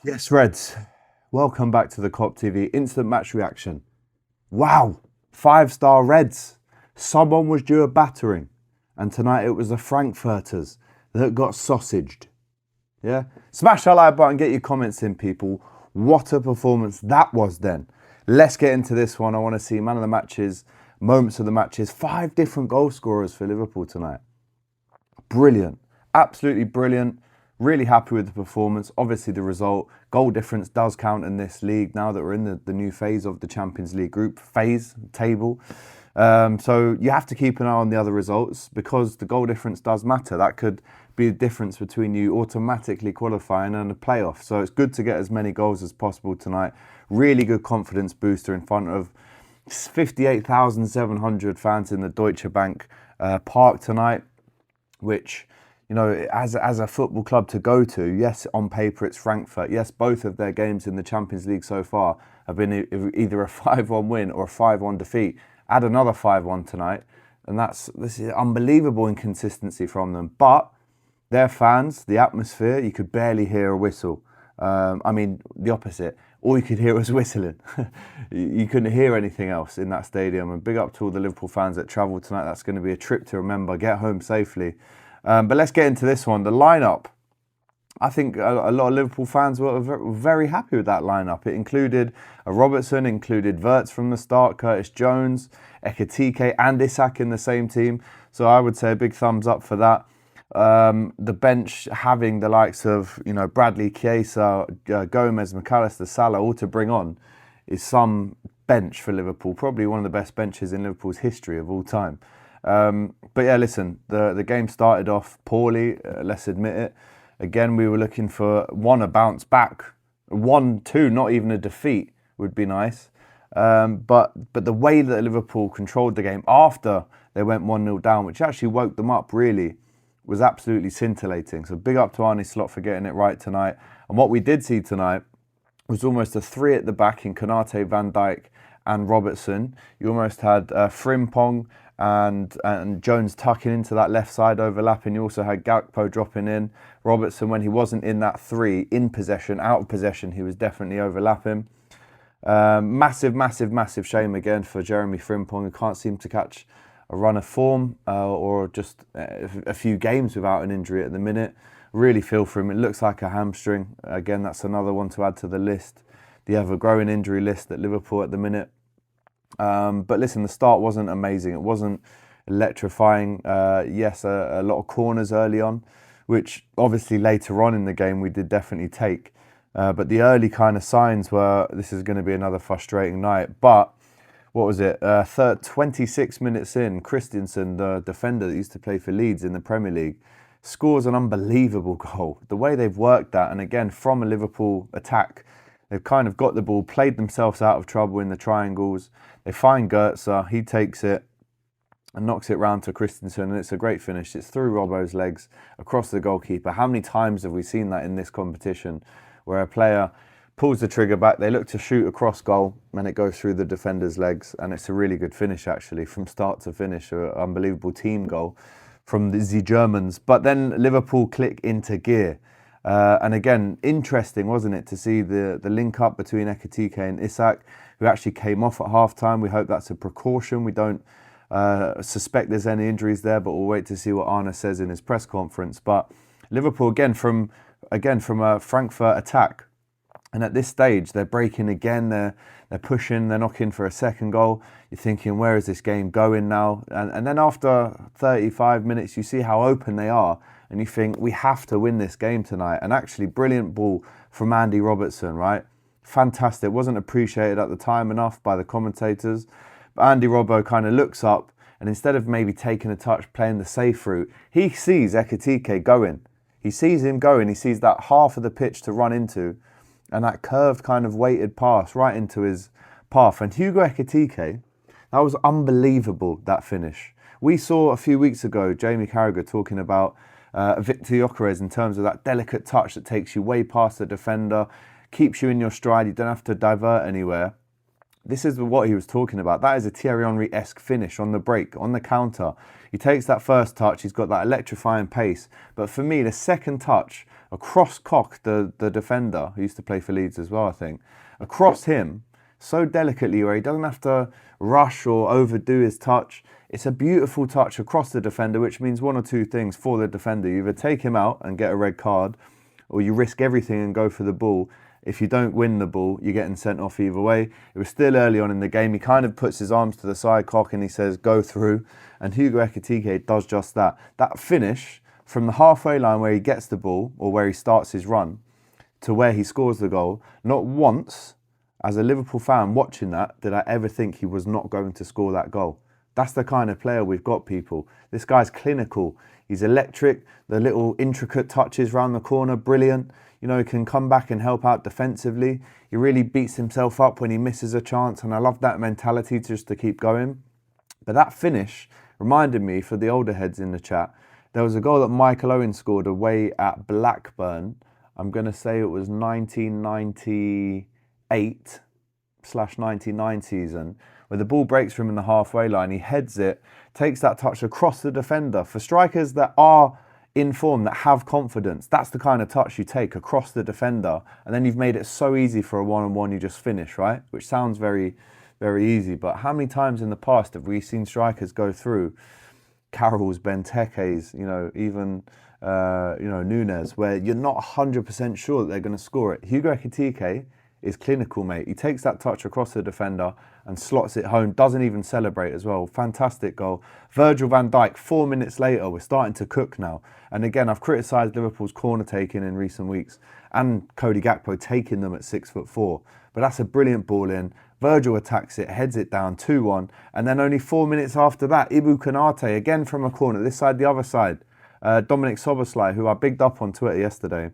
Yes, Reds. Welcome back to the COP TV instant match reaction. Wow, 5-star Reds. Someone was due a battering, and tonight it was the Frankfurters that got sausaged. Yeah, smash that like button, get your comments in, people. What a performance that was then. Let's get into this one. I want to see man of the matches, moments of the matches. 5 different goal scorers for Liverpool tonight. Brilliant, absolutely brilliant. Really happy with the performance. Obviously, the result, goal difference does count in this league now that we're in the new phase of the Champions League group phase table. So you have to keep an eye on the other results because the goal difference does matter. That could be the difference between you automatically qualifying and a playoff. So it's good to get as many goals as possible tonight. Really good confidence booster in front of 58,700 fans in the Deutsche Bank Park tonight, which, you know, as a football club to go to, yes, on paper it's Frankfurt. Yes, both of their games in the Champions League so far have been either a 5-1 win or a 5-1 defeat. Add another 5-1 tonight, and this is unbelievable inconsistency from them. But their fans, the atmosphere, you could barely hear a whistle. I mean, the opposite. All you could hear was whistling. You couldn't hear anything else in that stadium. And big up to all the Liverpool fans that travel tonight. That's going to be a trip to remember. Get home safely. But let's get into this one. The lineup. I think a lot of Liverpool fans were very happy with that lineup. It included Robertson, included Wirtz from the start, Curtis Jones, Ekitike and Isak in the same team. So I would say a big thumbs up for that. The bench having the likes of, you know, Bradley, Chiesa, Gomez, McAllister, Salah all to bring on is some bench for Liverpool. Probably one of the best benches in Liverpool's history of all time. But yeah, listen, the game started off poorly, let's admit it. Again, we were looking for a bounce back. 1-2, not even a defeat would be nice. But the way that Liverpool controlled the game after they went 1-0 down, which actually woke them up really, was absolutely scintillating. So big up to Arne Slot for getting it right tonight. And what we did see tonight was almost a 3 at the back in Konate, Van Dijk and Robertson. You almost had Frimpong and Jones tucking into that left side overlapping. You also had Gakpo dropping in. Robertson, when he wasn't in that 3, in possession, out of possession, he was definitely overlapping. Massive shame again for Jeremy Frimpong, who can't seem to catch a run of form or just a few games without an injury at the minute. Really feel for him. It looks like a hamstring. Again, that's another one to add to the list, the ever-growing injury list at Liverpool at the minute. But listen, the start wasn't amazing. It wasn't electrifying. Yes, a lot of corners early on, which obviously later on in the game we did definitely take. But the early kind of signs were this is going to be another frustrating night. But what was it? 26 minutes in, Christensen, the defender that used to play for Leeds in the Premier League, scores an unbelievable goal. The way they've worked that, and again, from a Liverpool attack, they've kind of got the ball, played themselves out of trouble in the triangles. They find Goetze, he takes it and knocks it round to Christensen, and it's a great finish. It's through Robbo's legs, across the goalkeeper. How many times have we seen that in this competition, where a player pulls the trigger back, they look to shoot across goal, and it goes through the defender's legs, and it's a really good finish, actually, from start to finish. An unbelievable team goal from the Germans. But then Liverpool click into gear. And again, interesting, wasn't it, to see the link up between Ekitike and Isak, who actually came off at half-time. We hope that's a precaution. We don't suspect there's any injuries there, but we'll wait to see what Arne says in his press conference. But Liverpool, again, from a Frankfurt attack, and at this stage, they're breaking again, they're pushing, they're knocking for a second goal. You're thinking, where is this game going now? And then after 35 minutes, you see how open they are, and you think, we have to win this game tonight. And actually, brilliant ball from Andy Robertson, right? Fantastic. Wasn't appreciated at the time enough by the commentators. But Andy Robbo kind of looks up, and instead of maybe taking a touch, playing the safe route, he sees Ekitike going. He sees him going. He sees that half of the pitch to run into, and that curved kind of weighted pass right into his path. And Hugo Ekitike, that was unbelievable, that finish. We saw a few weeks ago Jamie Carragher talking about Victor Gyökeres in terms of that delicate touch that takes you way past the defender, keeps you in your stride, you don't have to divert anywhere. This is what he was talking about. That is a Thierry Henry-esque finish on the break, on the counter. He takes that first touch, he's got that electrifying pace. But for me, the second touch across Koch, the defender, who used to play for Leeds as well, I think, across him, so delicately where he doesn't have to rush or overdo his touch. It's a beautiful touch across the defender, which means one or two things for the defender. You either take him out and get a red card, or you risk everything and go for the ball. If you don't win the ball, you're getting sent off either way. It was still early on in the game. He kind of puts his arms to the side, Koch, and he says, go through. And Hugo Ekitike does just that. That finish from the halfway line where he gets the ball, or where he starts his run, to where he scores the goal, not once, as a Liverpool fan watching that, did I ever think he was not going to score that goal. That's the kind of player we've got, people. This guy's clinical. He's electric. The little intricate touches round the corner, brilliant. You know, he can come back and help out defensively. He really beats himself up when he misses a chance, and I love that mentality just to keep going. But that finish reminded me, for the older heads in the chat, there was a goal that Michael Owen scored away at Blackburn. I'm going to say it was 1998/99 season, where the ball breaks from him in the halfway line. He heads it, takes that touch across the defender. For strikers that are in form, that have confidence, that's the kind of touch you take across the defender, and then you've made it so easy for a one-on-one, you just finish, right? Which sounds very, very easy, but how many times in the past have we seen strikers go through, Carroll's, Benteke's, you know, even Nunes, where you're not 100% sure that they're going to score it? Hugo Ekitike is clinical, mate. He takes that touch across the defender and slots it home, doesn't even celebrate as well. Fantastic goal. Virgil van Dijk, 4 minutes later, we're starting to cook now. And again, I've criticised Liverpool's corner taking in recent weeks, and Cody Gakpo taking them at 6'4", but that's a brilliant ball in. Virgil attacks it, heads it down, 2-1, and then only 4 minutes after that, Ibu Konate, again from a corner, this side, the other side. Dominic Szoboszlai, who I bigged up on Twitter yesterday.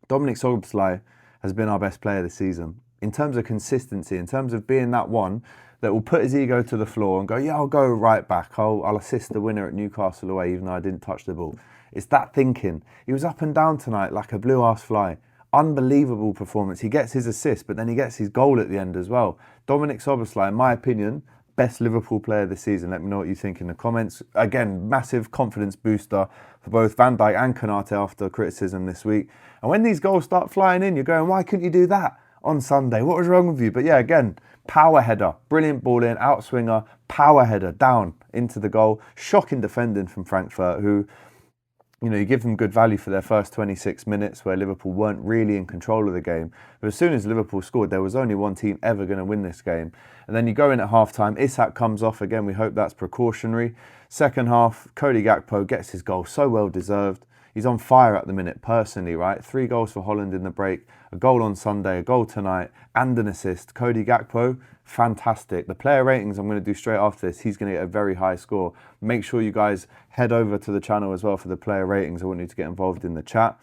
Dominic Szoboszlai has been our best player this season. In terms of consistency, in terms of being that one that will put his ego to the floor and go, yeah, I'll go right back. I'll assist the winner at Newcastle away, even though I didn't touch the ball. It's that thinking. He was up and down tonight like a blue-ass fly. Unbelievable performance. He gets his assist, but then he gets his goal at the end as well. Dominic Szoboszlai, in my opinion, best Liverpool player this season. Let me know what you think in the comments. Again, massive confidence booster for both Van Dijk and Konate after criticism this week. And when these goals start flying in, you're going, why couldn't you do that on Sunday? What was wrong with you? But yeah, again, power header, brilliant ball in, outswinger, power header down into the goal. Shocking defending from Frankfurt, who, you know, you give them good value for their first 26 minutes where Liverpool weren't really in control of the game. But as soon as Liverpool scored, there was only one team ever going to win this game. And then you go in at half-time, Isak comes off again. We hope that's precautionary. Second half, Cody Gakpo gets his goal, so well deserved. He's on fire at the minute, personally, right? 3 goals for Holland in the break, a goal on Sunday, a goal tonight, and an assist. Cody Gakpo, fantastic. The player ratings I'm going to do straight after this, he's going to get a very high score. Make sure you guys head over to the channel as well for the player ratings. I want you to get involved in the chat.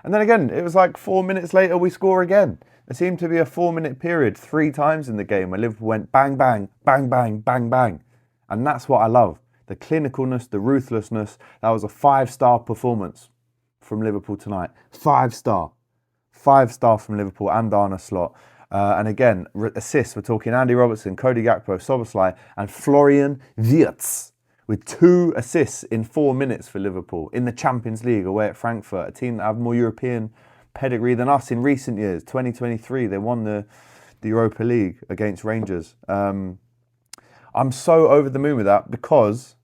And then again, it was like 4 minutes later, we score again. There seemed to be a 4-minute period 3 times in the game where Liverpool went bang, bang, bang, bang, bang, bang. And that's what I love. The clinicalness, the ruthlessness. That was a 5-star performance from Liverpool tonight. 5-star. 5-star from Liverpool and Arne Slot. And again, assists, we're talking Andy Robertson, Cody Gakpo, Szoboszlai, and Florian Wirtz with 2 assists in 4 minutes for Liverpool in the Champions League away at Frankfurt, a team that have more European pedigree than us in recent years. 2023, they won the Europa League against Rangers. I'm so over the moon with that because,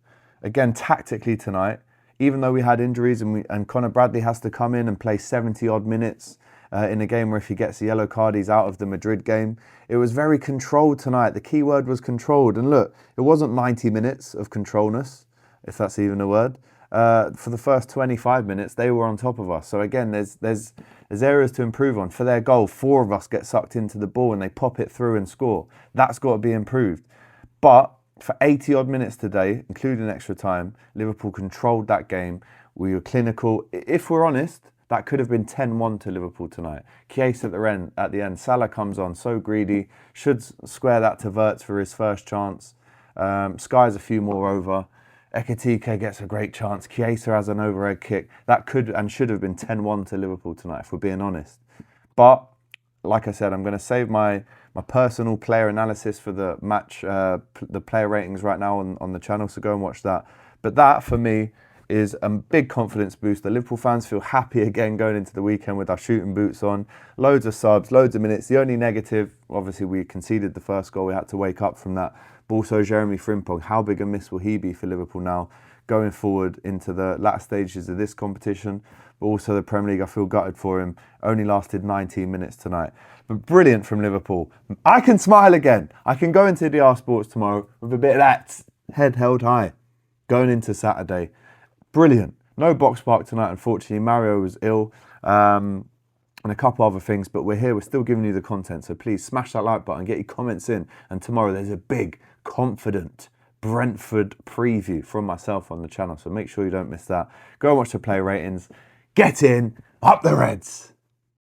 again, tactically tonight, even though we had injuries and Conor Bradley has to come in and play 70-odd minutes in a game where if he gets the yellow card, he's out of the Madrid game. It was very controlled tonight. The key word was controlled. And look, it wasn't 90 minutes of controlness, if that's even a word. For the first 25 minutes, they were on top of us. So again, there's areas to improve on. For their goal, 4 of us get sucked into the ball and they pop it through and score. That's got to be improved. But for 80-odd minutes today, including extra time, Liverpool controlled that game. We were clinical. If we're honest, that could have been 10-1 to Liverpool tonight. Chiesa at the end. Salah comes on, so greedy. Should square that to Wirtz for his first chance. Sky's a few more over. Ekitike gets a great chance. Chiesa has an overhead kick. That could and should have been 10-1 to Liverpool tonight, if we're being honest. But, like I said, I'm going to save my personal player analysis for the match, the player ratings right now on the channel, so go and watch that. But that, for me, is a big confidence booster. Liverpool fans feel happy again going into the weekend with our shooting boots on. Loads of subs, loads of minutes. The only negative, obviously we conceded the first goal. We had to wake up from that. But also Jeremy Frimpong, how big a miss will he be for Liverpool now going forward into the last stages of this competition? But also the Premier League, I feel gutted for him. Only lasted 19 minutes tonight. But brilliant from Liverpool. I can smile again. I can go into DR Sports tomorrow with a bit of that head held high. Going into Saturday. Brilliant. No box park tonight, unfortunately. Mario was ill. And a couple other things, but we're here. We're still giving you the content. So please smash that like button, get your comments in. And tomorrow there's a big, confident Brentford preview from myself on the channel. So make sure you don't miss that. Go and watch the player ratings. Get in. Up the Reds.